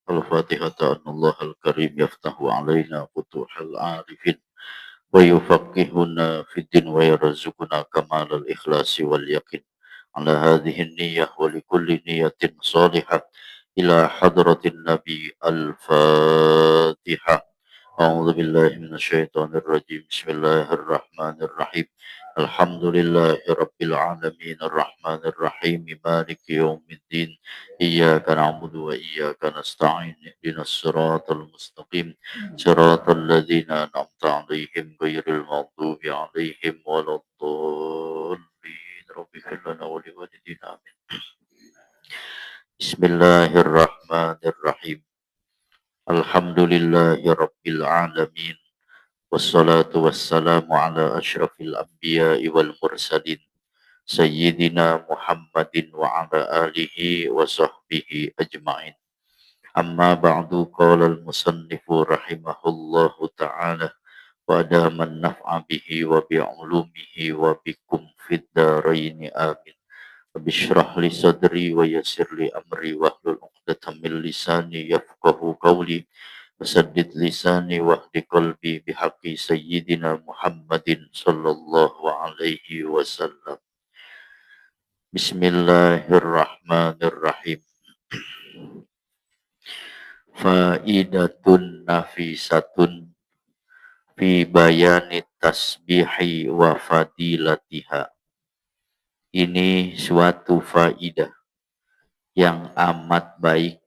الفاتحة أن الله الكريم يفتح علينا فتوح العارفين ويفقهنا في الدين ويرزقنا كمال الإخلاص واليقين على هذه النية ولكل نية صالحة إلى حضرة النبي الفاتحة. أعوذ بالله من الشيطان الرجيم. بسم الله الرحمن الرحيم. الحمد لله رب العالمين الرحمن الرحيم مالك يوم الدين. إياك نعبد وإياك نستعين اهدنا الصراط المستقيم صراط الذين أنعمت عليهم غير المغضوب عليهم ولا الضالين. رب اغفر لنا ولوالدينا آمين. بسم الله الرحمن الرحيم. الحمد لله رب العالمين والصلاة والسلام على أشرف الأنبياء والمرسلين سيدنا محمد وعلى آله وصحبه أجمعين. أما بعد قال المصنف رحمه الله تعالى وأدام النفع به وبعلومه وبكم في الدارين آمين. رب اشرح لي صدري ويسر لي أمري واحلل عقدة من لساني يفقه قولي وسدد لساني واهد قلبي بحق سيدنا محمد صلى الله عليه وسلم. بسم الله الرحمن الرحيم. Faidatun nafisatun fi bayani tasbihi wa fadilatiha. Ini suatu faidah yang amat baik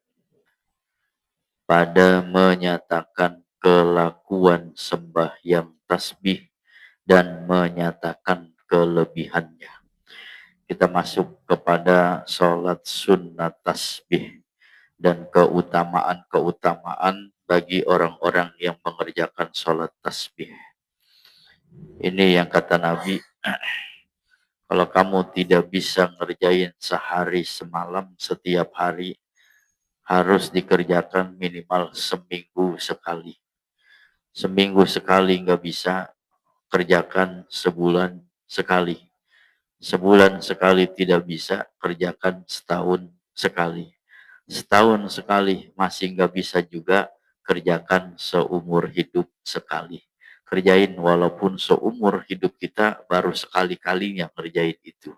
pada menyatakan kelakuan sembahyang tasbih dan menyatakan kelebihannya. Kita masuk kepada sholat sunnah tasbih dan keutamaan-keutamaan bagi orang-orang yang mengerjakan sholat tasbih. Ini yang kata Nabi, kalau kamu tidak bisa ngerjain sehari semalam setiap hari, harus dikerjakan minimal seminggu sekali. Seminggu sekali nggak bisa, kerjakan sebulan sekali. Sebulan sekali tidak bisa, kerjakan setahun sekali. Setahun sekali masih nggak bisa juga, kerjakan seumur hidup sekali. Kerjain walaupun seumur hidup kita baru sekali-kalinya kerjain itu.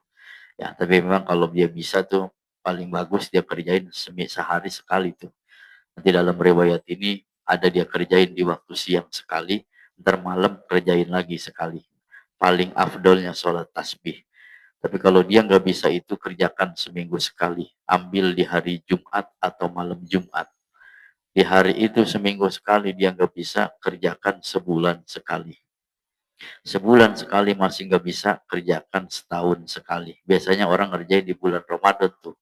Ya, tapi memang kalau dia bisa tuh paling bagus dia kerjain sehari sekali tuh. Nanti dalam riwayat ini ada dia kerjain di waktu siang sekali, ntar malam kerjain lagi sekali. Paling afdolnya sholat tasbih. Tapi kalau dia nggak bisa itu, kerjakan seminggu sekali. Ambil di hari Jumat atau malam Jumat. Di hari itu seminggu sekali dia nggak bisa, kerjakan sebulan sekali. Sebulan sekali masih nggak bisa, kerjakan setahun sekali. Biasanya orang ngerjain di bulan Ramadan tuh.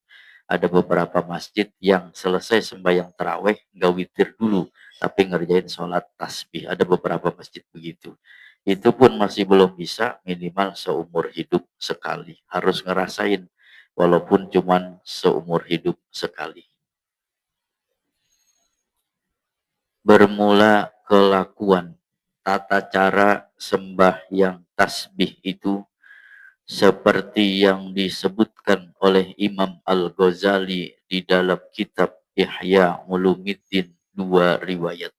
Ada beberapa masjid yang selesai sembahyang taraweh nggak witir dulu, tapi ngerjain sholat tasbih. Ada beberapa masjid begitu. Itu pun masih belum bisa, minimal seumur hidup sekali. Harus ngerasain, walaupun cuman seumur hidup sekali. Bermula kelakuan, tata cara sembahyang tasbih itu seperti yang disebutkan oleh Imam Al-Ghazali di dalam kitab Ihya Ulumuddin, dua riwayat.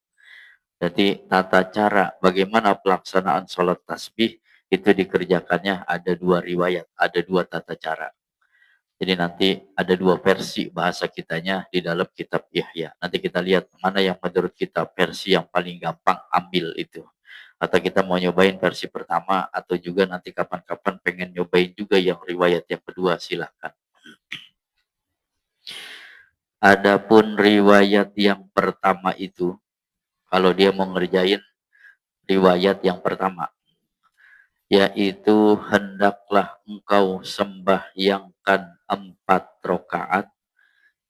Jadi tata cara bagaimana pelaksanaan sholat tasbih itu dikerjakannya ada dua riwayat, ada dua tata cara. Jadi nanti ada dua versi bahasa kitanya di dalam kitab Ihya. Nanti kita lihat mana yang menurut kita versi yang paling gampang, ambil itu. Atau kita mau nyobain versi pertama, atau juga nanti kapan-kapan pengen nyobain juga yang riwayat yang kedua, silahkan. Adapun riwayat yang pertama itu, kalau dia mau ngerjain riwayat yang pertama, yaitu hendaklah engkau sembahyangkan 4 rakaat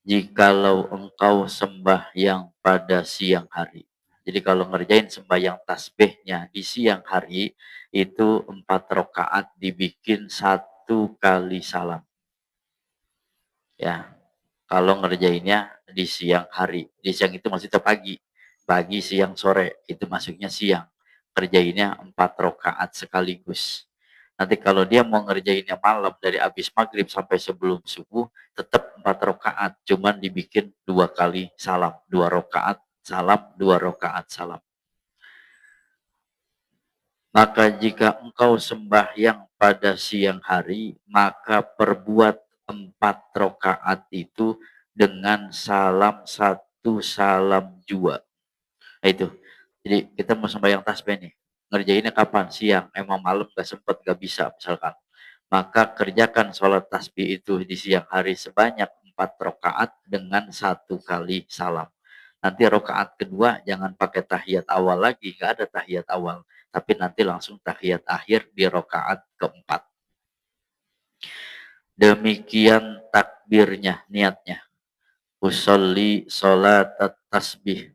jikalau engkau sembahyang pada siang hari. Jadi kalau ngerjain sembahyang tasbihnya di siang hari, itu 4 rakaat dibikin 1 kali salam. Ya, kalau ngerjainnya di siang hari. Di siang itu maksudnya pagi. Pagi, siang, sore. Itu masuknya siang. Kerjainnya 4 rakaat sekaligus. Nanti kalau dia mau ngerjainnya malam dari habis maghrib sampai sebelum subuh, tetap 4 rakaat, cuman dibikin 2 kali salam, 2 rakaat salam, 2 rakaat salam. Maka jika engkau sembahyang pada siang hari, maka perbuat 4 rakaat itu dengan salam 1, salam 2. Nah itu. Jadi kita mau sembahyang tasbih nih. Ngerjainnya kapan? Siang. Emang malam gak sempet, gak bisa misalkan. Maka kerjakan sholat tasbih itu di siang hari sebanyak 4 rakaat dengan 1 kali salam. Nanti rakaat kedua jangan pakai tahiyat awal lagi, nggak ada tahiyat awal. Tapi nanti langsung tahiyat akhir di rakaat keempat. Demikian takbirnya, niatnya. Usolli sholat tasbih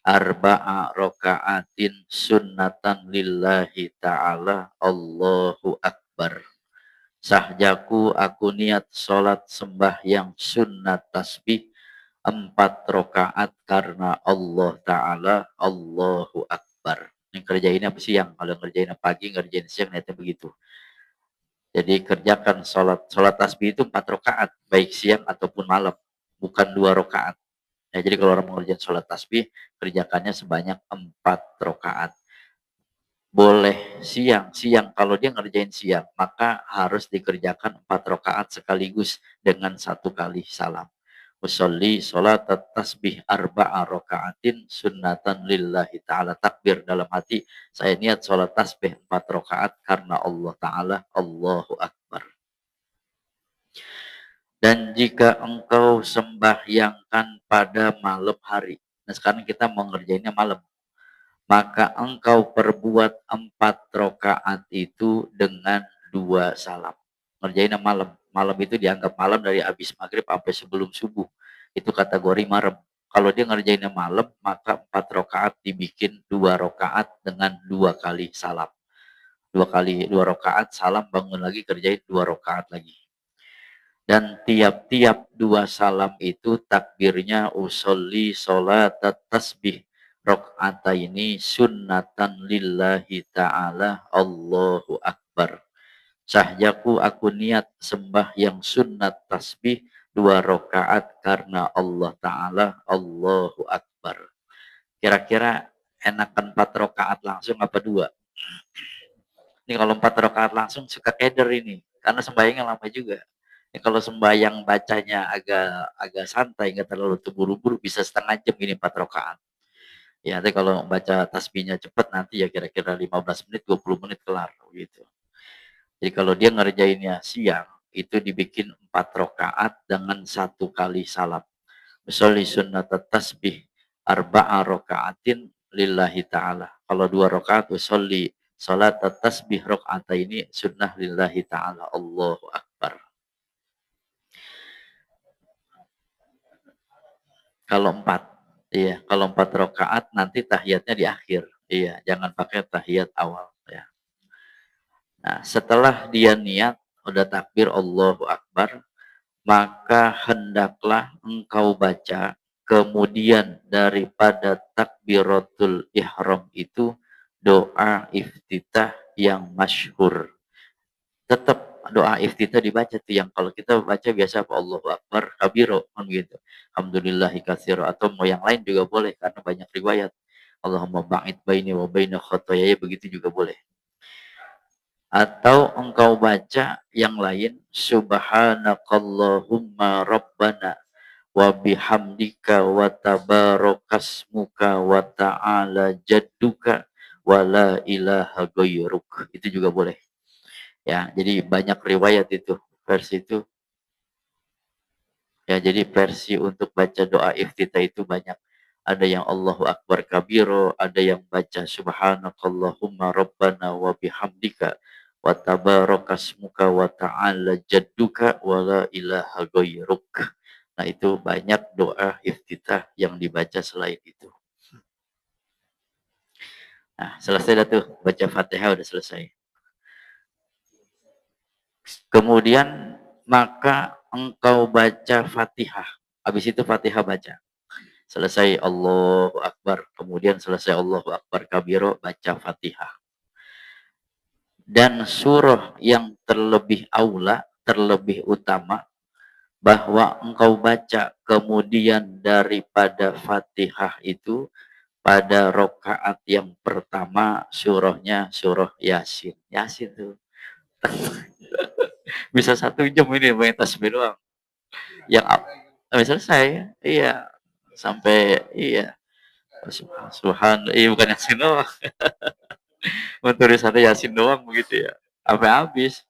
arba'a raka'atin sunnatan lillahi ta'ala Allahu Akbar. Sahjaku aku niat sholat sembahyang sunnat tasbih 4 rakaat karena Allah Ta'ala Allahu Akbar. Yang kerjain apa siang? Kalau ngerjain pagi, ngerjain siang, niatnya begitu. Jadi kerjakan sholat tasbih itu 4 rakaat, baik siang ataupun malam, bukan 2 rakaat. Ya, jadi kalau orang mengerjakan sholat tasbih, kerjakannya sebanyak 4 rakaat. Boleh siang kalau dia ngerjain siang, maka harus dikerjakan 4 rakaat sekaligus dengan 1 kali salam. Usolli sholat tasbih arba'a raka'atin sunnatan lillahi ta'ala. Takbir dalam hati, saya niat sholat tasbih 4 rakaat karena Allah Ta'ala, Allahu Akbar. Dan jika engkau sembahyangkan pada malam hari, nah sekarang kita mau ngerjainnya malam, maka engkau perbuat 4 rakaat itu dengan 2 salam. Ngerjainnya malam. Malam itu dianggap malam dari habis maghrib sampai sebelum subuh. Itu kategori malam. Kalau dia ngerjainnya malam, maka 4 rakaat dibikin 2 rakaat dengan 2 kali salam. 2 rakaat salam, bangun lagi kerjain 2 rakaat lagi. Dan tiap-tiap 2 salam itu takbirnya usolli sholat tasbih ini sunnatan lillahi ta'ala Allahu Akbar. Sahjaku aku niat sembah yang sunnat tasbih 2 rakaat karena Allah Ta'ala Allahu Akbar. Kira-kira enakan 4 rakaat langsung apa 2? Ini kalau 4 rakaat langsung suka keder ini, karena sembahyangnya lama juga. Ya, kalau sembahyang bacanya agak santai, nggak terlalu terburu-buru, bisa setengah jam gini 4 rakaat. Ya, nanti kalau baca tasbihnya cepat nanti ya kira-kira 15 menit, 20 menit kelar gitu. Jadi kalau dia ngerjainnya siang, itu dibikin 4 rakaat dengan 1 kali salam. Usolli sunnat tasbih arba'a raka'atin lillahi ta'ala. Kalau 2 rakaat usolli salat tasbih ini sunnah lillahi ta'ala Allahu Akbar. Kalau 4, iya, kalau 4 rakaat nanti tahiyatnya di akhir. Iya, jangan pakai tahiyat awal ya. Nah, setelah dia niat udah takbir Allahu Akbar, maka hendaklah engkau baca kemudian daripada takbiratul ihram itu doa iftitah yang masyhur. Tetap doa iftitah dibaca tuh yang kalau kita baca biasa apa Allahu Akbar kabiro kan gitu. Alhamdulillahi katsira atau mau yang lain juga boleh karena banyak riwayat. Allahumma ba'id baini wa baina khotoyaya begitu juga boleh. Atau engkau baca yang lain subhanakallahumma rabbana wa bihamdika wa tabarakasmuka wa ta'ala jadduka wa la ilaha ghairuk. Itu juga boleh. Ya, jadi banyak riwayat itu, versi itu. Ya, jadi versi untuk baca doa iftitah itu banyak. Ada yang Allahu Akbar kabiro, ada yang baca subhanakallahumma rabbana wa bihamdika wa tabarakasmuka wa ta'ala jadduka wa la ilaha ghairuk. Nah, itu banyak doa iftitah yang dibaca selain itu. Nah, selesai dah tuh baca Fatihah udah selesai. Kemudian maka engkau baca Fatihah. Habis itu Fatihah baca. Selesai Allahu Akbar. Kemudian selesai Allahu Akbar kabiro baca Fatihah. Dan surah yang terlebih aula, terlebih utama, bahwa engkau baca kemudian daripada Fatihah itu pada rokaat yang pertama surahnya surah Yasin. Yasin tuh. Bisa 1 jam ini main tasbih doang. Yang selesai. Iya. Sampai iya. Subhan, iya bukan Yasin doang. Tulisannya Yasin doang begitu ya. Sampai habis.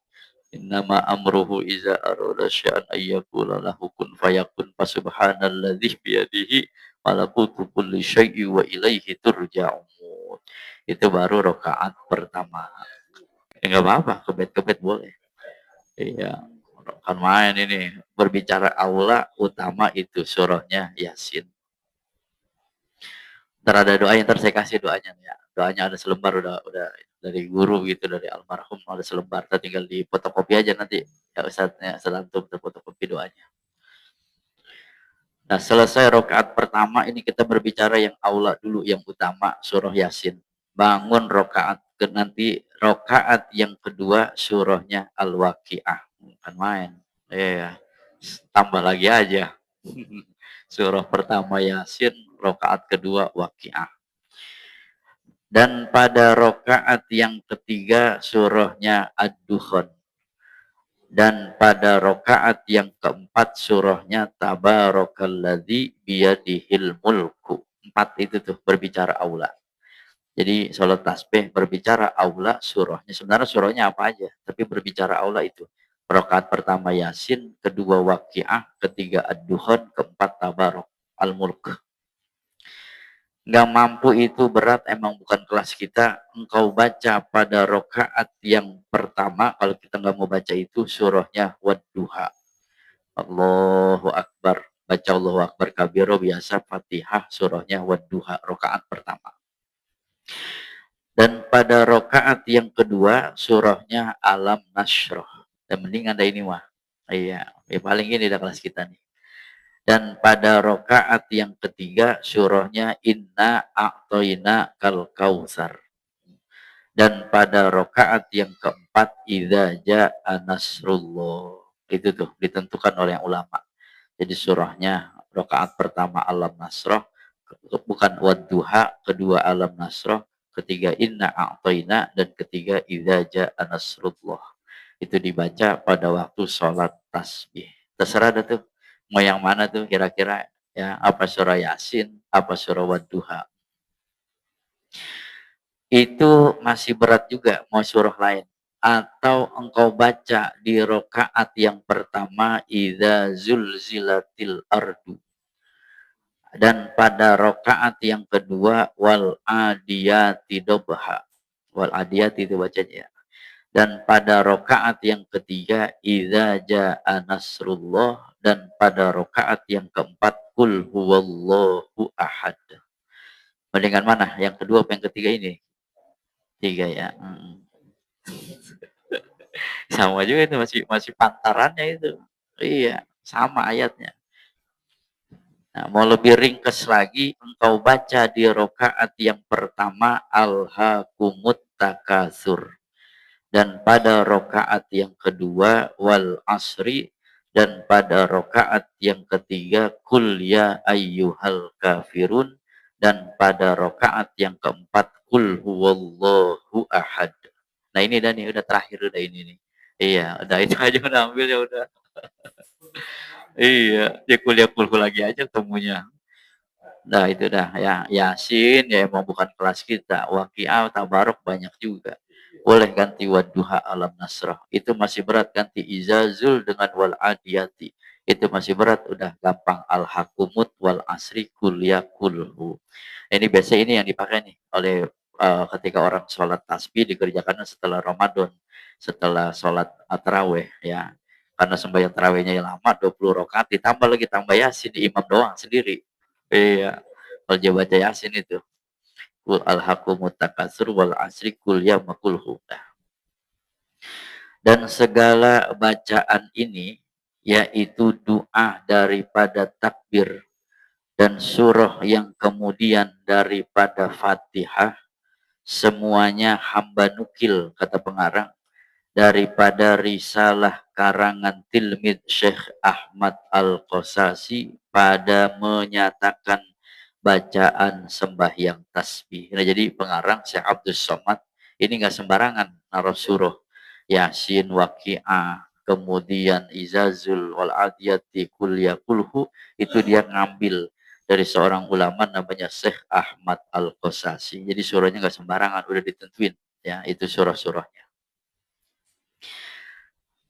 Innama amruhu iza arada sya'an ayyakula lahu kun fayakun fasubhanalladzi biyadihi malakutu kulli syai'i wa ilaihi turja'un. Itu baru rokaat pertama. Enggak apa-apa, kebet-kebet boleh. Iya, kan main ini. Berbicara aula utama itu surahnya Yasin. Ntar ada doanya, ntar saya kasih doanya ya. Doanya ada selembar udah dari guru gitu, dari almarhum ada selembar. Ntar tinggal di fotokopi aja nanti. Ya Ustadznya selantum fotokopi doanya. Nah selesai rokaat pertama ini kita berbicara yang aula dulu, yang utama surah Yasin. Bangun rokaat ke nanti rokaat yang kedua surahnya Al-Waqi'ah. Bukan main. Iya. Tambah lagi aja. Surah pertama Yasin, rokaat kedua Waqi'ah. Dan pada rokaat yang ketiga surahnya Ad-Dukhan. Dan pada rokaat yang keempat surahnya Tabarakalladzi biyadihil mulku. 4 itu tuh berbicara aula. Jadi sholat tasbih berbicara aula surahnya. Sebenarnya surahnya apa aja, tapi berbicara aula itu. Rokaat pertama Yasin, kedua Waqi'ah, ketiga Ad-Dukhan, keempat Tabarak al-Mulk. Nggak mampu itu berat, emang bukan kelas kita. Engkau baca pada rokaat yang pertama, kalau kita nggak mau baca itu surahnya Wadduha. Allahu Akbar. Baca Allahu Akbar kabiro biasa Fatihah surahnya Wadduha rokaat pertama. Dan pada rokaat yang kedua surahnya Alam Nasroh. Dan mending ada ini mah. Iya, ya paling ini dah kelas kita nih. Dan pada rokaat yang ketiga surahnya Inna A'toina Kal Kausar. Dan pada rokaat yang keempat Idza Ja'a Nasrullah. Itu tuh ditentukan oleh ulama. Jadi surahnya rokaat pertama Alam Nasroh, bukan Wadduha, kedua Alam Nasroh, ketiga Inna A'toina, dan ketiga Idza Ja'a Nasrullah. Itu dibaca pada waktu sholat tasbih. Terserah dah tuh mau yang mana tuh kira-kira ya, apa surah Yasin, apa surah Wadduha. Itu masih berat juga mau surah lain. Atau engkau baca di rokaat yang pertama Idza zulzilatil ardu. Dan pada rokaat yang kedua wal adiyati dobha. Wal adiyati itu bacanya. Dan pada rokaat yang ketiga Idza jaa nasrullah. Dan pada rokaat yang keempat Qul huwallahu ahad. Mendingan mana? Yang kedua apa yang ketiga ini? 3 ya. Sama juga itu masih pantarannya itu. Iya, sama ayatnya. Nah, mau lebih ringkas lagi, engkau baca di rokaat yang pertama Al-Hakumut Takasur. Dan pada rokaat yang kedua Wal Asri. Dan pada rokaat yang ketiga Kul ya ayyuhal kafirun. Dan pada rokaat yang keempat Kul huwallahu ahad. Nah ini dah nih, udah terakhir udah ini nih. Iya, udah itu aja udah ambil ya udah. Iya, dia kuliah lagi aja temunya. Nah itu dah ya, Yasin ya emang bukan kelas kita. Waqi'ah, Tabarok banyak juga. Boleh ganti Wadduha Alam Nasrah. Itu masih berat, ganti Izazul dengan Wal Adiyati. Itu masih berat, udah gampang. Al-Hakumut Wal Asri Kuliah Kulhu. Ini biasa ini yang dipakai nih oleh ketika orang sholat tasbih dikerjakan setelah Ramadan, setelah sholat taraweh ya. Karena sembahyang tarawehnya yang lama 20 rakaat ditambah lagi tambah Yasin di imam doang sendiri. Iya. Kalau dia baca Yasin itu. Kul alhaqumut takasur wal asri kul yamakul huda. Dan segala bacaan ini yaitu doa daripada takbir dan surah yang kemudian daripada Fatihah semuanya hamba nukil, kata pengarang, daripada risalah karangan tilmid Syekh Ahmad Al-Qasasi pada menyatakan bacaan sembahyang tasbih. Nah, jadi pengarang Syekh Abdul Somad ini nggak sembarangan naruh surah Yasin, Waqi'ah, kemudian Izazul wal Adiyati kulhu, itu dia ngambil dari seorang ulama namanya Syekh Ahmad Al-Qasasi. Jadi surahnya nggak sembarangan, udah ditentuin ya, itu surah-surahnya.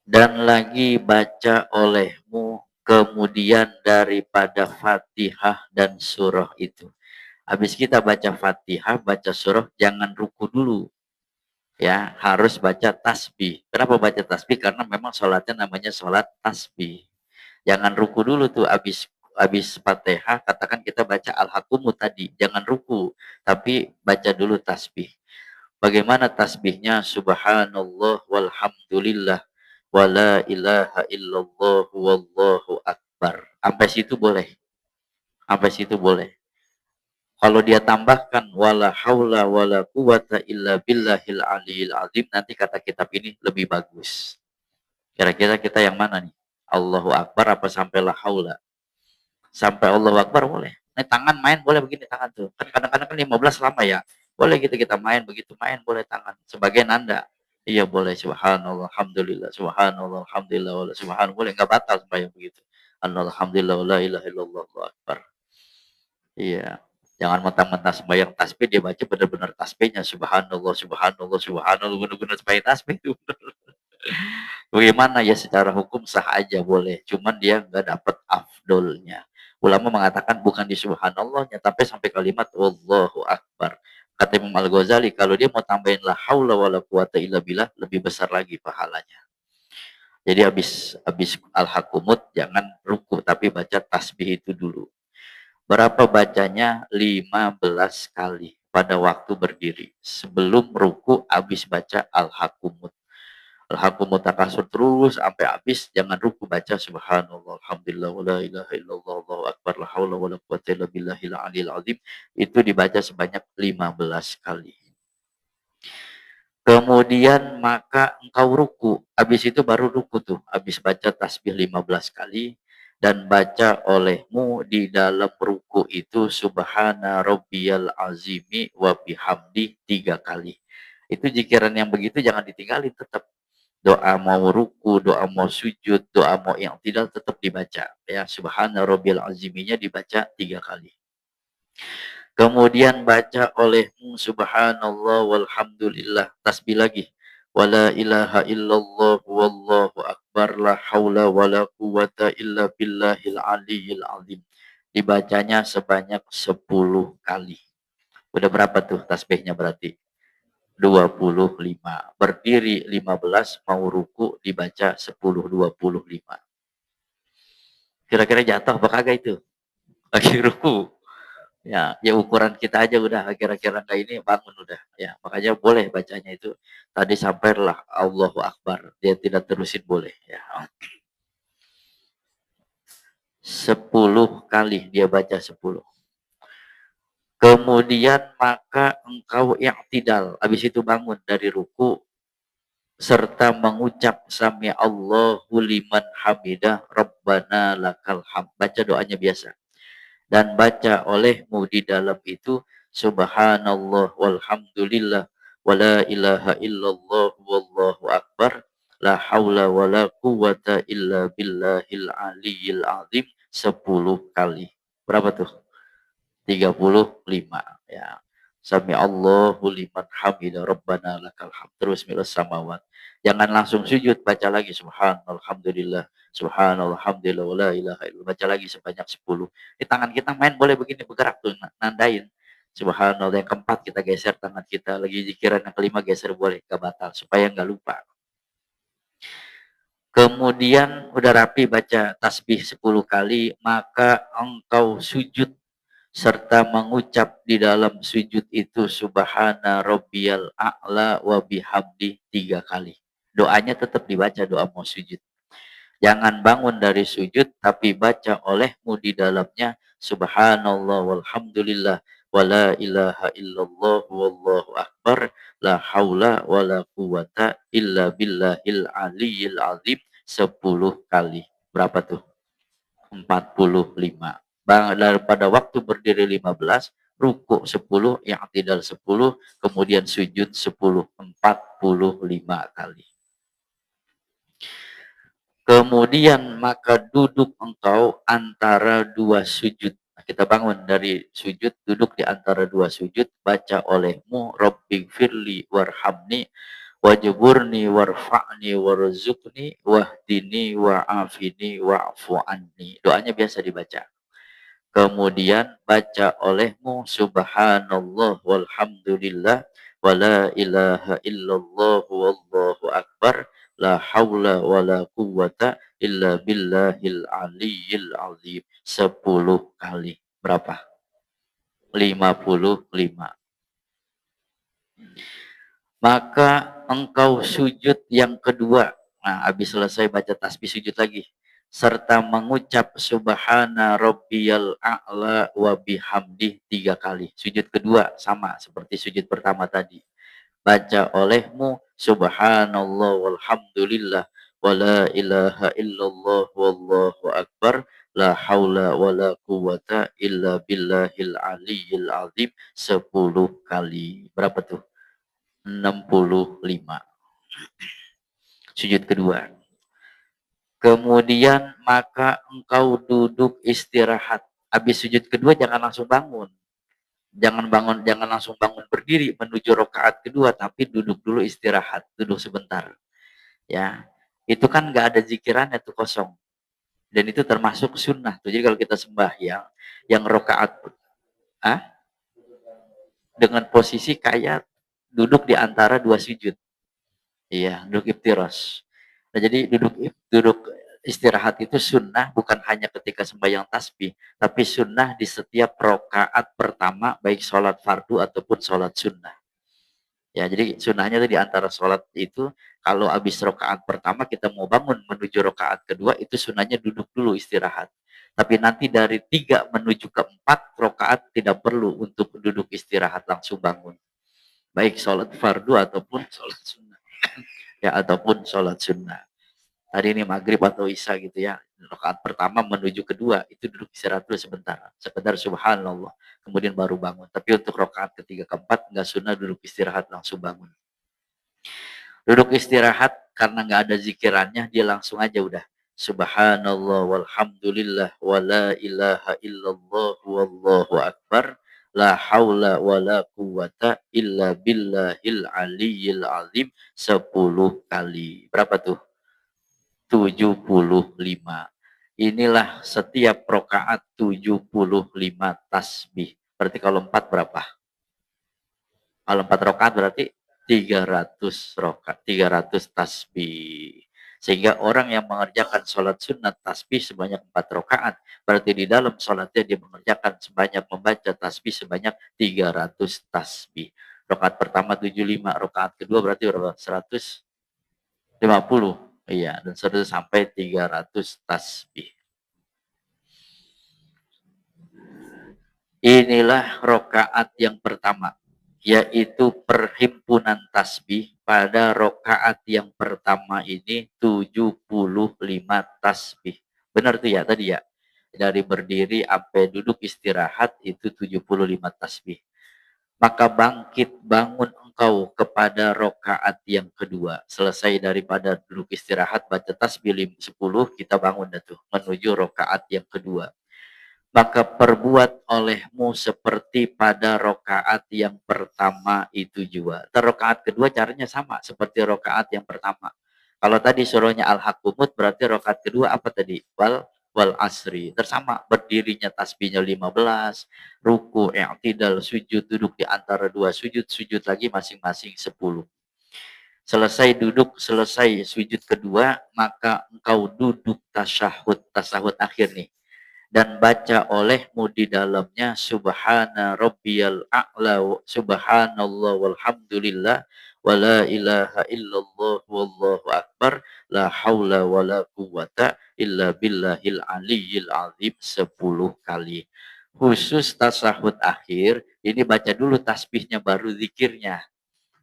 Dan lagi baca olehmu kemudian daripada Fatihah dan surah itu. Habis kita baca Fatihah, baca surah, jangan ruku dulu. Ya, harus baca tasbih. Kenapa baca tasbih? Karena memang sholatnya namanya sholat tasbih. Jangan ruku dulu tuh habis Fatihah, katakan kita baca Al-Hakumu tadi. Jangan ruku, tapi baca dulu tasbih. Bagaimana tasbihnya? Subhanallah walhamdulillah wala ilaha illallah wallahu akbar. Sampai situ boleh. Sampai situ boleh. Kalau dia tambahkan wala haula wala quwata illa billahil aliyil azim, nanti kata kitab ini lebih bagus. Kira-kira kita yang mana nih? Allahu akbar apa sampai la haula? Sampai Allahu akbar boleh. Ini tangan main boleh begini tangan tuh. Kan kadang-kadang kan 15 lama ya. Boleh gitu kita main begitu, main boleh tangan sebagai nanda. Iya boleh, subhanallah alhamdulillah subhanallah alhamdulillah wala subhan, boleh, nggak batal sembahyang begitu. Alhamdulillah la ilaha illallah Allahu akbar. Iya. Jangan mentang-mentang sembahyang tasbih dia baca benar-benar tasbihnya subhanallah subhanallah subhanallah, benar-benar sembahyang tasbih itu. Bagaimana ya, secara hukum sah aja boleh, cuman dia nggak dapat afdolnya. Ulama mengatakan bukan di subhanallahnya, tapi sampai kalimat Allahu Akbar. Kata Imam Al-Ghazali, kalau dia mau tambahin la haula wala quwata illa billah, lebih besar lagi pahalanya. Jadi habis al-hakumut jangan ruku, tapi baca tasbih itu dulu. Berapa bacanya? 15 kali pada waktu berdiri. Sebelum ruku habis baca al-hakumut. Al-hakumut takasur terus sampai habis, jangan ruku, baca subhanallah alhamdulillah wala ilaha illallah Allahu akbar la haula wala quwata illa billahil aliyil azim. Itu dibaca sebanyak 15 kali. Kemudian maka engkau ruku. Habis itu baru ruku tuh. Habis baca tasbih 15 kali. Dan baca olehmu di dalam ruku itu subhana rabbiyal azimi wa bihamdi 3 kali. Itu jikiran yang begitu jangan ditinggalin tetap. Doa mau ruku, doa mau sujud, doa mau yang tidak tetap dibaca. Ya, subhana rabbiyal aziminya dibaca 3 kali. Kemudian baca olehmu subhanallah walhamdulillah, tasbih lagi. Wala ilaha illallah wallahu akbar la haula wala quwata illa billahil aliyil azim. Dibacanya sebanyak 10 kali. Udah berapa tuh tasbihnya berarti? 25. Berdiri 15, mau ruku dibaca 10, 25. Kira-kira jatuh apa kagak itu? Lagi ruku. Ya, ya ukuran kita aja udah kira-kira kayak ini bangun udah. Ya, makanya boleh bacanya itu tadi sampailah Allahu Akbar. Dia tidak terusin boleh ya. 10 kali dia baca 10. Kemudian maka engkau i'tidal. Habis itu bangun dari ruku serta mengucap sami Allahu liman hamidah Rabbana lakal hamd. Baca doanya biasa. Dan baca olehmu di dalam itu subhanallah walhamdulillah wala ilaha illallah wallahu akbar la haula wala quwata illa billahil aliyil azim 10 kali. Berapa tuh? 35 ya. Sami Allahu liman hamidah Rabbana lakal hamd. Terus milas samawat. Jangan langsung sujud, baca lagi subhanallah alhamdulillah subhanallah alhamdulillah wala ilaha illallah. Baca lagi sebanyak 10. Di tangan kita main boleh begini bergerak tuh, nandain. Subhanallah, yang keempat kita geser tangan kita, lagi zikiran yang kelima geser boleh, gak batal supaya nggak lupa. Kemudian udah rapi baca tasbih 10 kali, maka engkau sujud serta mengucap di dalam sujud itu subhana rabbiyal a'la wa bihamdi 3 kali. Doanya tetap dibaca, doa mau sujud. Jangan bangun dari sujud tapi baca olehmu di dalamnya subhanallah walhamdulillah wala ilaha illallah wallahu akbar la haula wala quwata illa billahil aliyil azim 10 kali. Berapa tuh? 45. Daripada waktu berdiri 15, ruku 10, i'tidal 10, kemudian sujud 10, 45 kali. Kemudian maka duduk engkau antara dua sujud. Nah, kita bangun dari sujud, duduk di antara dua sujud, baca olehmu, Rabbighfirli warhamni, wajburni warfa'ni warzuqni, wahdini wa'afini wa'fu anni. Doanya biasa dibaca. Kemudian baca olehmu, subhanallah walhamdulillah, wala ilaha illallah wallahu akbar, la haula wala quwata illa billahil aliyil azim 10 kali. Berapa? 55. Maka engkau sujud yang kedua. Nah, habis selesai baca tasbih sujud lagi. Serta mengucap subhana rabbiyal a'la wa bihamdih 3 kali. Sujud kedua sama seperti sujud pertama tadi. Baca olehmu subhanallah walhamdulillah wala ilaha illallah wallahu akbar la haula wala quwata illa billahil aliyil azim 10 kali. Berapa tuh? 65. Sujud kedua. Kemudian maka engkau duduk istirahat. Habis sujud kedua jangan langsung bangun. Jangan langsung bangun berdiri menuju rakaat kedua, tapi duduk dulu istirahat, duduk sebentar. Ya. Itu kan nggak ada zikirannya tuh kosong. Dan itu termasuk sunnah tuh. Jadi kalau kita sembahyang yang rakaat dengan posisi kayak duduk di antara dua sujud. Iya, duduk iftiros. Nah, jadi duduk istirahat itu sunnah bukan hanya ketika sembahyang tasbih, tapi sunnah di setiap rokaat pertama, baik sholat fardu ataupun sholat sunnah. Ya, jadi sunnahnya itu di antara sholat itu, kalau habis rokaat pertama kita mau bangun menuju rokaat kedua, itu sunnahnya duduk dulu istirahat. Tapi nanti dari 3 menuju ke 4 rokaat tidak perlu untuk duduk istirahat langsung bangun. Baik sholat fardu ataupun sholat sunnah. Ya, ataupun sholat sunnah. Tadi ini maghrib atau isya gitu ya. Rakaat pertama menuju kedua itu duduk istirahat dulu sebentar. Sekedar subhanallah. Kemudian baru bangun. Tapi untuk rakaat ketiga keempat nggak sunnah duduk istirahat langsung bangun. Duduk istirahat karena nggak ada zikirannya dia langsung aja udah. Subhanallah walhamdulillah wala ilaha illallah wallahu akbar. La haula wa la quwata illa billahil aliyil azim 10 kali. Berapa tuh? 75. Inilah setiap rokaat 75 tasbih. Berarti kalau 4 berapa? Kalau 4 rokaat berarti 300 rokaat, 300 tasbih. Sehingga orang yang mengerjakan sholat sunat tasbih sebanyak 4 rokaat, berarti di dalam sholatnya dia mengerjakan sebanyak membaca tasbih sebanyak 300 tasbih. Rokaat pertama 75, rokaat kedua berarti berapa? 150. Iya, dan seterusnya sampai 300 tasbih. Inilah rokaat yang pertama, yaitu perhimpunan tasbih. Pada rokaat yang pertama ini 75 tasbih. Benar tuh ya tadi ya? Dari berdiri sampai duduk istirahat itu 75 tasbih. Maka bangkit bangun engkau kepada rokaat yang kedua. Selesai daripada duduk istirahat baca tasbih 10, kita bangun dah tuh menuju rokaat yang kedua. Maka perbuat olehmu seperti pada rokaat yang pertama itu juga. Rokaat kedua caranya sama seperti rokaat yang pertama. Kalau tadi suruhnya al-hakumut berarti rokaat kedua apa tadi? Wal asri. Tersama berdirinya tasbihnya 15, ruku, i'tidal, sujud, duduk di antara dua sujud, sujud lagi masing-masing 10. Selesai duduk, selesai sujud kedua, maka engkau duduk tasyahud, tasyahud akhir nih. dan baca olehmu di dalamnya subhana rabbiyal a'la subhanallah walhamdulillah wala ilaha illallah wallahu akbar la haula wala quwata illa billahil aliyyil azim 10 kali. Khusus tasahud akhir, ini baca dulu tasbihnya baru zikirnya.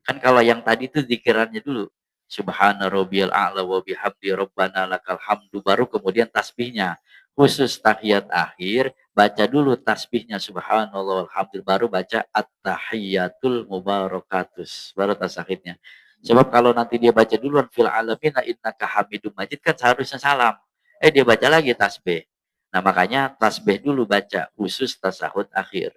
Kan kalau yang tadi itu zikirannya dulu. Subhana rabbiyal a'la wa bihamdi rabbana lakal hamdu baru kemudian tasbihnya. Khusus tahiyat akhir, baca dulu tasbihnya subhanallah walhamdulillah baru baca at-tahiyatul mubarakatus baru tasahidnya. Sebab kalau nanti dia baca duluan fil alamina innaka hamidum majid kan seharusnya salam. Dia baca lagi tasbih. Nah, makanya tasbih dulu baca khusus tasahud akhir.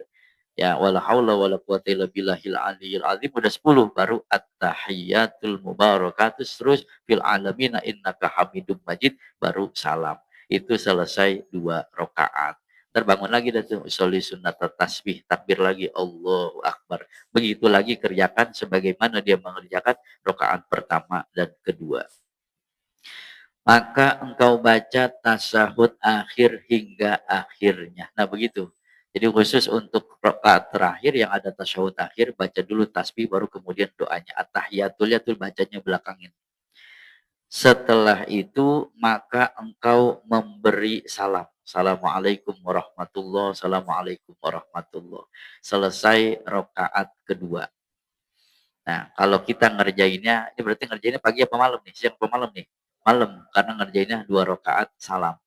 Ya, wala haula wala quwata illa billahil aliyil azim udah 10 baru at-tahiyatul mubarakatus terus fil alamina innaka hamidum majid baru salam. Itu selesai 2 rakaat. Terbangun lagi dah tuh usolli sunnat tasbih takbir lagi Allahu akbar. Begitu lagi kerjakan sebagaimana dia mengerjakan rakaat pertama dan kedua. Maka engkau baca tasahud akhir hingga akhirnya. Nah, begitu. Jadi khusus untuk rakaat terakhir yang ada tasyahud akhir, baca dulu tasbih baru kemudian doanya. At-tahiyatul ya tuh bacanya belakangin. Setelah itu maka engkau memberi salam. Assalamualaikum warahmatullahi Assalamualaikum warahmatullahi. Selesai rakaat kedua. Nah, kalau kita ngerjainnya, ini berarti ngerjainnya pagi apa malam nih? Siang apa malam nih? Malam, karena ngerjainnya 2 rakaat salam.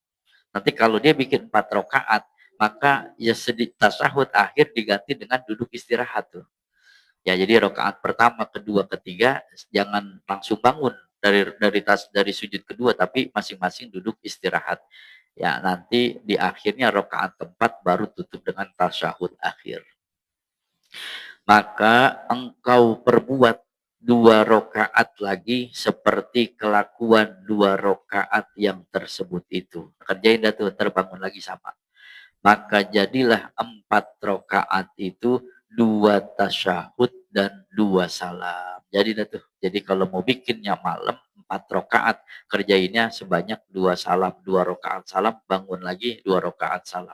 Nanti kalau dia bikin 4 rakaat, maka ya tasahud akhir diganti dengan duduk istirahat tuh. Ya, jadi rakaat pertama, kedua, ketiga jangan langsung bangun dari sujud kedua, tapi masing-masing duduk istirahat. Ya, nanti di akhirnya rakaat keempat baru tutup dengan tasahud akhir. Maka engkau perbuat 2 rakaat lagi seperti kelakuan 2 rakaat yang tersebut itu. Kerjain dah tuh, terbangun lagi sama. Maka jadilah 4 rakaat itu 2 tasyahud dan 2 salam. Jadi dah tuh. Jadi kalau mau bikinnya malam 4 rakaat, kerjainnya sebanyak 2 salam, 2 rakaat salam, bangun lagi 2 rakaat salam.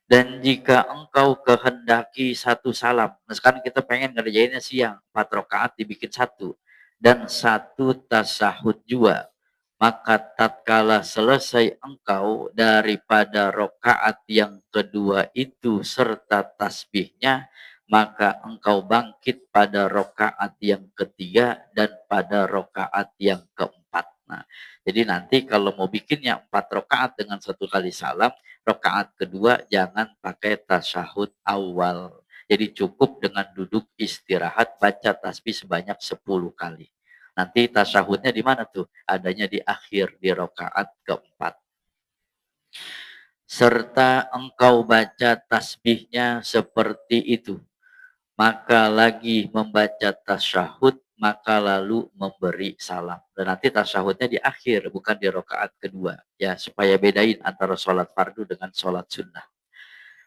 Dan jika engkau kehendaki 1 salam, nah sekarang kita pengen ngerjainnya siang, 4 rakaat dibikin 1 dan 1 tasahud juga. Maka tatkala selesai engkau daripada rakaat yang kedua itu serta tasbihnya, maka engkau bangkit pada rakaat yang ketiga dan pada rakaat yang keempat. Nah, jadi nanti kalau mau bikinnya 4 rakaat dengan 1 kali salam, rakaat kedua jangan pakai tasyahud awal. Jadi cukup dengan duduk istirahat baca tasbih sebanyak 10 kali. Nanti tasyahudnya di mana tuh? Adanya di akhir di rakaat keempat. Serta engkau baca tasbihnya seperti itu. Maka lagi membaca tasyahud, maka lalu memberi salam. Dan nanti tasyahudnya di akhir, bukan di rakaat kedua. Ya, supaya bedain antara sholat fardu dengan sholat sunnah.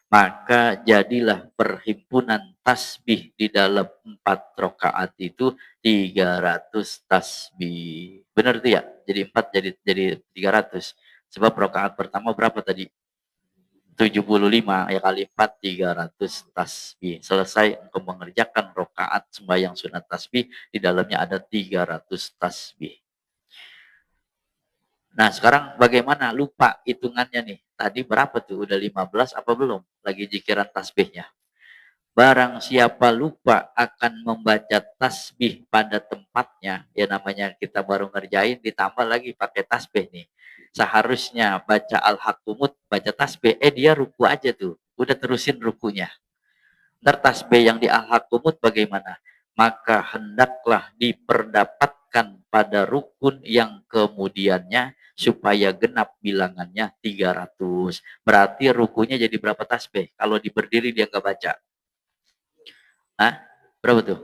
Maka jadilah perhimpunan tasbih di dalam 4 rakaat itu 300 tasbih. Benar tuh ya? Jadi 4 jadi 300. Sebab rakaat pertama berapa tadi? 75 ya kali 4 300 tasbih. Selesai engkau mengerjakan rakaat sembahyang sunat tasbih, di dalamnya ada 300 tasbih. Nah, sekarang bagaimana lupa hitungannya nih? Tadi berapa tuh? Udah 15 apa belum? Lagi jikiran tasbihnya. Barang siapa lupa akan membaca tasbih pada tempatnya, ya namanya kita baru ngerjain ditambah lagi pakai tasbih nih. Seharusnya baca al-hakumut, baca tasbih, dia ruku aja tuh. Udah terusin rukunya. Ntar tasbih yang di al-hakumut bagaimana? Maka hendaklah diperdapatkan pada rukun yang kemudiannya supaya genap bilangannya 300. Berarti rukunya jadi berapa tasbih? Kalau di berdiri dia nggak baca. Hah? Berapa tuh?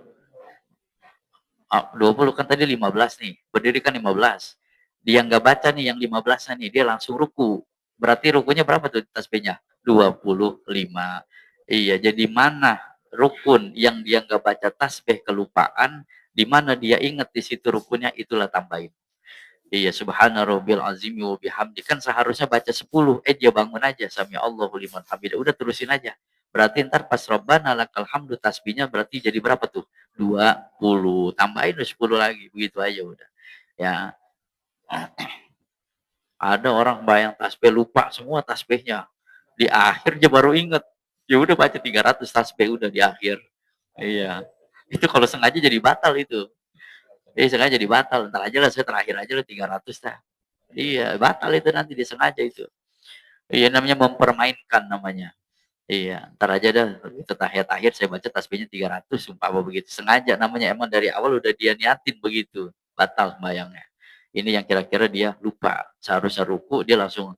20 kan tadi 15 nih. Berdiri kan 15. Dia nggak baca nih yang 15 nih. Dia langsung ruku. Berarti rukunya berapa tuh tasbihnya? 25. Iya, jadi mana rukun yang dia nggak baca tasbih kelupaan, di mana dia ingat di situ rukunnya, itulah tambahin. Iya, subhana rabbil azim wa bihamdi. Kan seharusnya baca 10, dia bangun aja sami Allahu liman hamidah. Udah terusin aja. Berarti ntar pas Rabbana lakal hamdu tasbihnya berarti jadi berapa tuh? 20. Tambahin 10 lagi. Begitu aja udah. Ya, ada orang bayang tasbih lupa semua tasbihnya. Di akhir dia baru inget. Ya udah baca 300 tasbih udah di akhir. Iya. Itu kalau sengaja jadi batal itu. Sengaja jadi batal. Ntar aja lah saya terakhir aja lah 300 dah. Iya, batal itu nanti disengaja itu. Iya, namanya mempermainkan namanya. Iya, ntar aja dah itu tahiyat akhir saya baca tasbihnya 300 umpama begitu. Sengaja namanya emang dari awal udah dia niatin begitu. Batal bayangnya. Ini yang kira-kira dia lupa. Seharusnya ruku dia langsung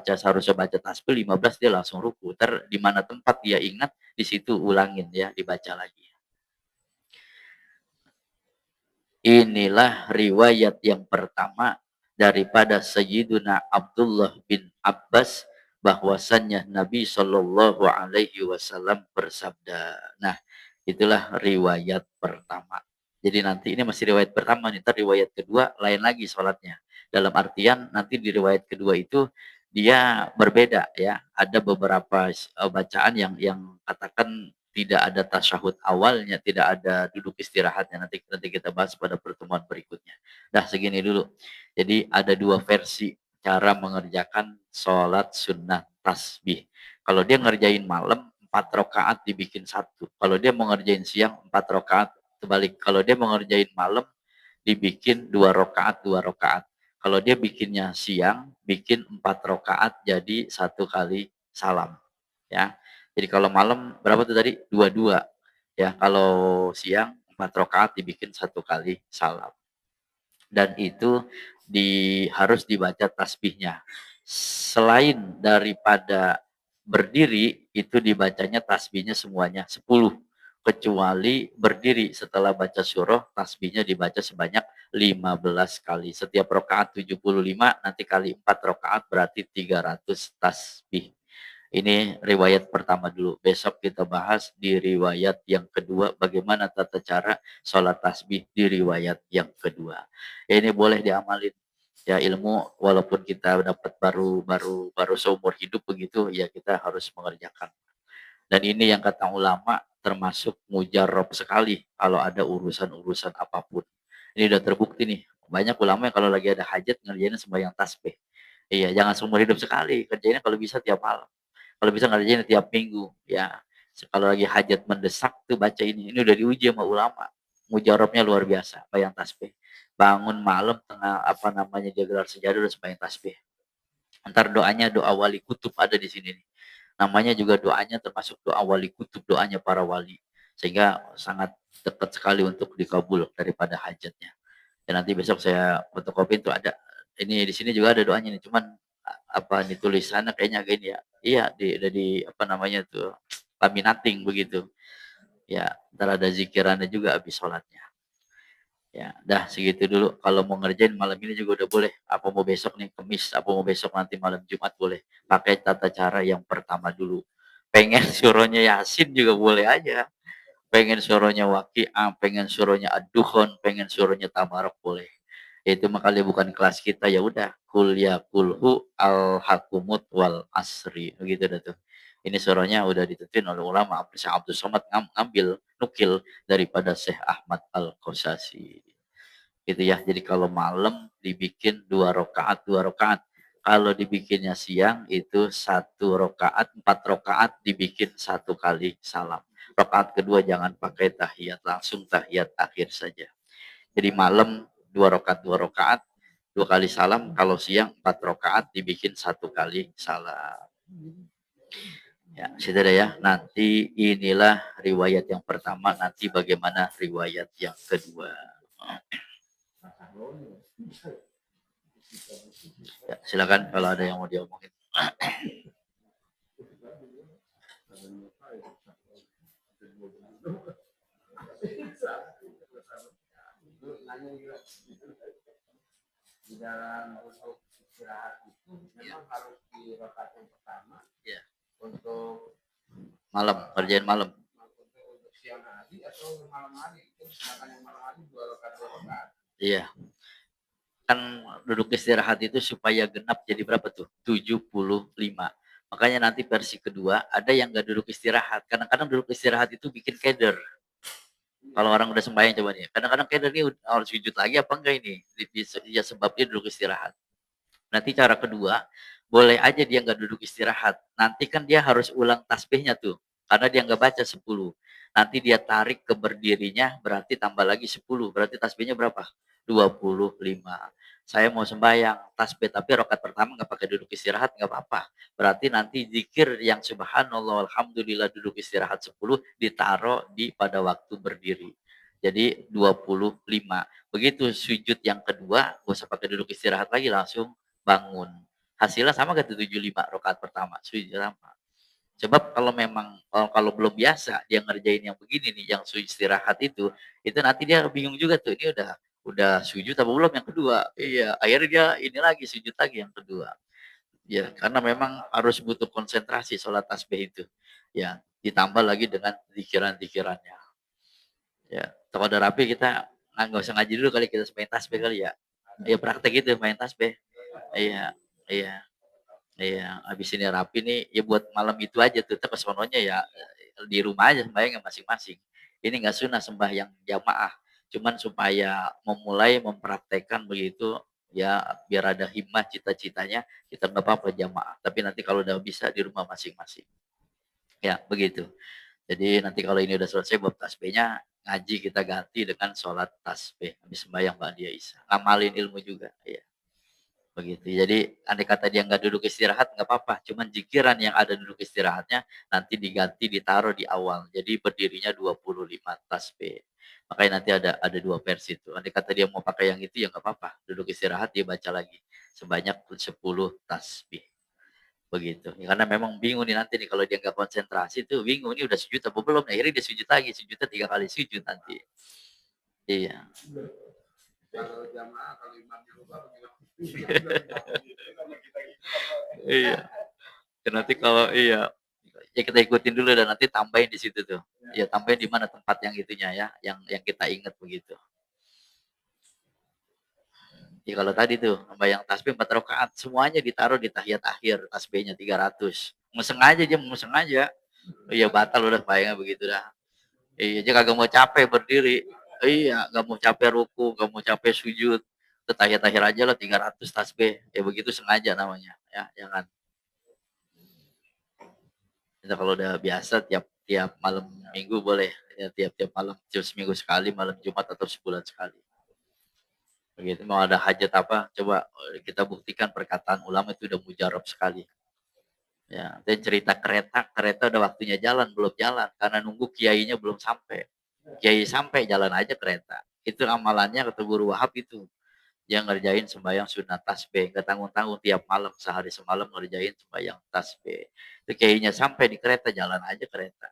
seharusnya baca tasbih 15 dia langsung ruku. Ntar di mana tempat dia ingat di situ ulangin ya, dibaca lagi. Inilah riwayat yang pertama daripada Sayyiduna Abdullah bin Abbas bahwasannya Nabi Shallallahu Alaihi Wasallam bersabda. Nah, itulah riwayat pertama. Jadi nanti ini masih riwayat pertama, nih riwayat kedua lain lagi sholatnya. Dalam artian nanti di riwayat kedua itu dia berbeda ya. Ada beberapa bacaan yang katakan tidak ada tasyahud awalnya, tidak ada duduk istirahatnya. Nanti kita bahas pada pertemuan berikutnya. Dah segini dulu. Jadi ada dua versi cara mengerjakan sholat sunnah tasbih. Kalau dia ngerjain malam 4 rakaat dibikin satu. Kalau dia mau ngerjain siang 4 rakaat terbalik. Kalau dia mau ngerjain malam dibikin 2 rakaat 2 rakaat. Kalau dia bikinnya siang bikin 4 rakaat jadi satu kali salam. Ya. Jadi kalau malam berapa tuh tadi? 22. Ya, kalau siang 4 rakaat dibikin satu kali salam. Dan itu harus dibaca tasbihnya. Selain daripada berdiri, itu dibacanya tasbihnya semuanya 10. Kecuali berdiri setelah baca surah, tasbihnya dibaca sebanyak 15 kali. Setiap rakaat 75, nanti kali 4 rakaat berarti 300 tasbih. Ini riwayat pertama dulu. Besok kita bahas di riwayat yang kedua bagaimana tata cara sholat tasbih di riwayat yang kedua. Ini boleh diamalin. Ya ilmu walaupun kita dapat baru seumur hidup begitu ya kita harus mengerjakan. Dan ini yang kata ulama termasuk mujarab sekali kalau ada urusan-urusan apapun. Ini udah terbukti nih. Banyak ulama yang kalau lagi ada hajat ngerjainnya sembahyang tasbih. Iya, jangan seumur hidup sekali. Kerjainnya kalau bisa tiap malam. Kalau bisa ngerjain tiap minggu ya. Kalau lagi hajat mendesak tuh baca ini. Ini udah diuji sama ulama. Mujarabnya luar biasa, bayang tasbih. Bangun malam tengah dia gelar sejadah udah sembahyang tasbih. Ntar doanya doa wali kutub ada di sini nih. Namanya juga doanya termasuk doa wali kutub, doanya para wali. Sehingga sangat dekat sekali untuk dikabul daripada hajatnya. Dan nanti besok saya fotokopi itu ada. Ini di sini juga ada doanya nih, cuman nih tulisannya kayaknya gini ya. Iya, di tuh laminating begitu. Ya, ntar ada zikirannya juga habis sholatnya. Ya, dah segitu dulu. Kalau mau ngerjain malam ini juga udah boleh. Apa mau besok nih Kamis, apa mau besok nanti malam Jumat boleh. Pakai tata cara yang pertama dulu. Pengen suruhnya Yasin juga boleh aja. Pengen suruhnya Waqi'ah, pengen suruhnya Ad-Dukhon, pengen suruhnya Tabarok boleh. Itu makanya bukan kelas kita ya udah kul ya kulhu al hakumut wal asri begitu dah tuh. Ini suaranya udah ditentuin oleh ulama. Syekh Abdul Somad ngambil nukil daripada Syekh Ahmad Al Qasasi. Gitu ya. Jadi kalau malam dibikin 2 rakaat 2 rakaat. Kalau dibikinnya siang itu 1 rakaat 4 rakaat dibikin satu kali salam. Rakaat kedua jangan pakai tahiyat langsung tahiyat akhir saja. Jadi malam 2 rakaat 2 rakaat 2 kali salam. Kalau siang 4 rakaat dibikin satu kali salam. Ya, sudah ya. Nanti inilah riwayat yang pertama. Nanti bagaimana riwayat yang kedua. Ya, silakan kalau ada yang mau diomongin. Di dalam untuk istirahat itu memang harus di rakaat yang pertama ya untuk malam kerjaan malam untuk siang hari atau malam hari itu makan yang malam hari 2 rakaat 2 rakaat iya kan duduk istirahat itu supaya genap jadi berapa tuh? 75. Makanya nanti versi kedua ada yang nggak duduk istirahat. Kadang-kadang duduk istirahat itu bikin keder. Kalau orang udah sembahyang coba nih. Kadang-kadang keder nih harus sujud lagi apa enggak ini? Ya sebabnya duduk istirahat. Nanti cara kedua, boleh aja dia nggak duduk istirahat. Nanti kan dia harus ulang tasbihnya tuh. Karena dia nggak baca 10. Nanti dia tarik ke berdirinya, berarti tambah lagi 10. Berarti tasbihnya berapa? 25. Saya mau sembahyang tasbih, tapi rokat pertama nggak pakai duduk istirahat, nggak apa-apa. Berarti nanti zikir yang subhanallah, alhamdulillah duduk istirahat 10, ditaruh di pada waktu berdiri. Jadi 25. Begitu sujud yang kedua, gak usah pakai duduk istirahat lagi, langsung bangun. Hasilnya sama gak tuh 75 rakaat pertama? Sujud sama. Sebab kalau memang kalau belum biasa dia ngerjain yang begini nih, yang sujud istirahat itu nanti dia bingung juga tuh, ini udah sujud apa belum yang kedua. Iya, akhirnya dia ini lagi sujud lagi yang kedua. Ya, karena memang harus butuh konsentrasi sholat tasbih itu. Ya, ditambah lagi dengan pikiran-pikirannya. Ya, kalau udah rapi kita nggak usah ngaji dulu kali, kita main tasbih kali ya. Iya praktek gitu main tasbih. Iya, iya, iya. Habis ini rapi nih, ya buat malam itu aja tuh. Ke sononya ya di rumah aja sembahyang masing-masing. Ini nggak sunnah sembahyang jamaah. Cuman supaya memulai mempraktekkan begitu, ya biar ada himmah cita-citanya, kita nggak apa-apa jamaah. Tapi nanti kalau udah bisa di rumah masing-masing. Ya, begitu. Jadi nanti kalau ini udah selesai bab tasbihnya, ngaji kita ganti dengan sholat tasbih. Habis sembahyang Ba'diyah Isya. Ngamalin ilmu juga. Iya. Begitu. Jadi andai kata dia nggak duduk istirahat nggak apa-apa. Cuman jikiran yang ada duduk istirahatnya nanti diganti ditaruh di awal. Jadi berdirinya 25 tasbih. Makanya nanti ada dua versi itu. Andai kata dia mau pakai yang itu ya nggak apa-apa. Duduk istirahat dia baca lagi sebanyak 10 tasbih. Begitu. Ya, karena memang bingung nih nanti nih kalau dia nggak konsentrasi tuh bingung ini udah sujud apa belum. Nah, akhirnya dia sujud lagi, sujudnya 3 kali sujud nanti. Iya. Kalau jamaah kalau imamnya lupa iya. Dan nanti kalau iya, ya kita ikutin dulu dan nanti tambahin di situ tuh. Ya tambahin di mana tempat yang itunya ya, yang kita ingat begitu. Ya kalau tadi tuh yang tasbih 4 rakaat semuanya ditaruh di tahiyat akhir, tasbihnya 300. Mau sengaja. Iya batal udah bayangnya begitu dah. Iya, dia kagak mau capek berdiri. Iya, nggak mau capek ruku, nggak mau capek sujud. Ke tahiyat akhir aja lah 300 tasbih. Ya begitu sengaja namanya, ya, jangan. Kita kalau udah biasa tiap tiap malam minggu boleh, ya tiap-tiap malam, seminggu sekali, malam Jumat atau sebulan sekali. Begitu mau ada hajat apa, coba kita buktikan perkataan ulama itu udah mujarab sekali. Ya, dan cerita kereta, kereta udah waktunya jalan, belum jalan karena nunggu kiainya belum sampai. Kiai sampai jalan aja kereta. Itu amalannya kata guru Wahab itu. Yang ngerjain sembahyang sunat tasbih, nggak tanggung-tanggung tiap malam sehari semalam ngerjain sembahyang tasbih. Itu kiainya sampai di kereta jalan aja kereta.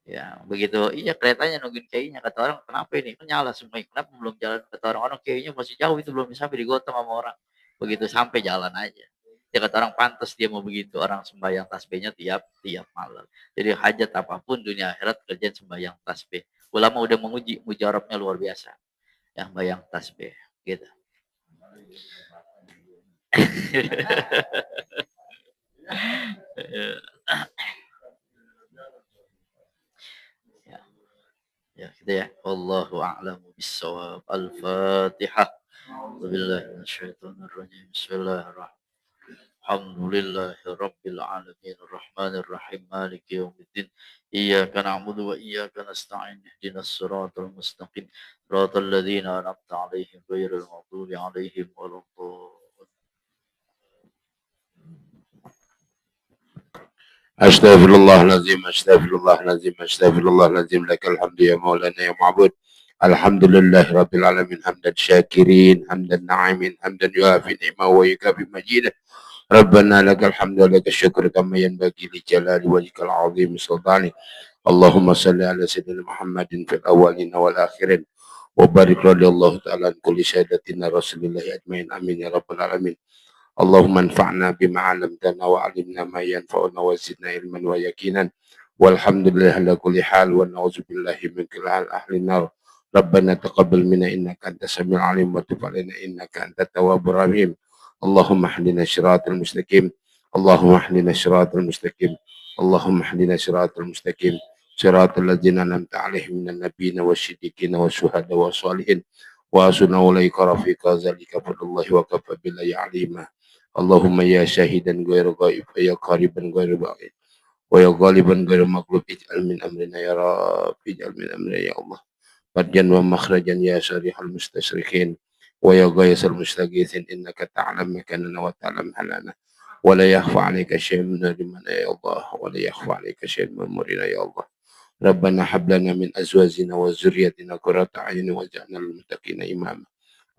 Ya, begitu iya keretanya nungguin kiainya kata orang kenapa ini? Kan nyala semua. Kenapa belum jalan? Kata orang-orang kiainya masih jauh itu belum sampai digotong sama orang. Begitu sampai jalan aja. Ya kata orang pantas dia mau begitu orang sembahyang tasbihnya tiap tiap malam. Jadi hajat apapun dunia akhirat kerjaan sembahyang tasbih. Ulama udah menguji mujarabnya luar biasa. Yang bayang tasbih gitu. Ya, ya gitu ya. Wallahu a'lamu bissawab. Al-Fatihah. Wabillahi minasyaitonir rajim. Bismillahirrahmanirrahim. Alhamdulillahi rabbil alamin arrahmanir rahim maliki yaumiddin iyyaka na'budu wa iyyaka nasta'in ihdinas siratal mustaqim siratal ladzina an'amta 'alaihim ghairil maghdubi 'alaihim waladdallin. أستغفر الله العظيم أستغفر الله العظيم أستغفر الله العظيم لك الحمد يا مولانا يا معبود الحمد لله رب العالمين حمدا شاكرين حمدا ناعمين حمدا يوافي نعمه ويكافي مجيده ربنا لك الحمد ولك الشكر كما ينبغي لجلال وجهك العظيم سلطانك اللهم صل على سيدنا محمد في الأولين والآخرين وبارك رضي الله تعالى عن كل سادتنا رسول الله أجمعين آمين يا رب العالمين اللهم انفعنا بما علمتنا وعلمنا ما ينفعنا وزدنا علما ويقينا والحمد لله على كل حال ونعوذ بالله من كل حال أهل النار ربنا تقبل منا إنك أنت السميع العليم وتب علينا إنك أنت التواب الرحيم. اللهم اهدنا الصراط المستقيم. اللهم اهدنا الصراط المستقيم. اللهم اهدنا الصراط المستقيم صراط الذين أنعمت عليهم من النبيين والصديقين والشهداء والصالحين وحسن أولئك رفيقا ذلك فضل الله وكفى بالله عليما. اللهم يا شاهدا غير غائب ويا قريبا غير بعيد ويا غالبا غير مغلوب اجعل من أمرنا يا رب اجعل من أمرنا يا الله فرجا ومخرجا يا شريح المستشرقين ويا غيث المستغيثين إنك تعلم مكاننا وتعلم حالنا ولا يخفى عليك شيء من علمنا يا الله ولا يخفى عليك شيء من أمورنا يا الله. ربنا هب لنا من أزواجنا وذريتنا قرة أعين واجعلنا للمتقين إماما.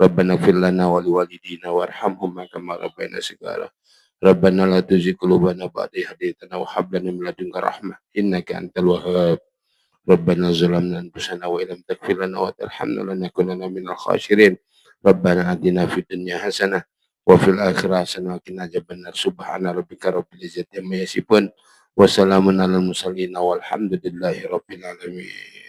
ربنا اغفر لنا ولوالدينا وارحمهما كما ربينا صغارا. ربنا لا تزغ قلوبنا بعد إذ هديتنا وهب لنا من لدنك رحمة إنك أنت الوهاب. ربنا ظلمنا أنفسنا وإن لم تغفر لنا وترحمنا لنكونن من الخاسرين. ربنا آتنا في الدنيا حسنة وفي الآخرة حسنة وقنا عذاب النار. سبحان ربك رب العزة عما يصفون وسلام على المرسلين والحمد لله رب العالمين.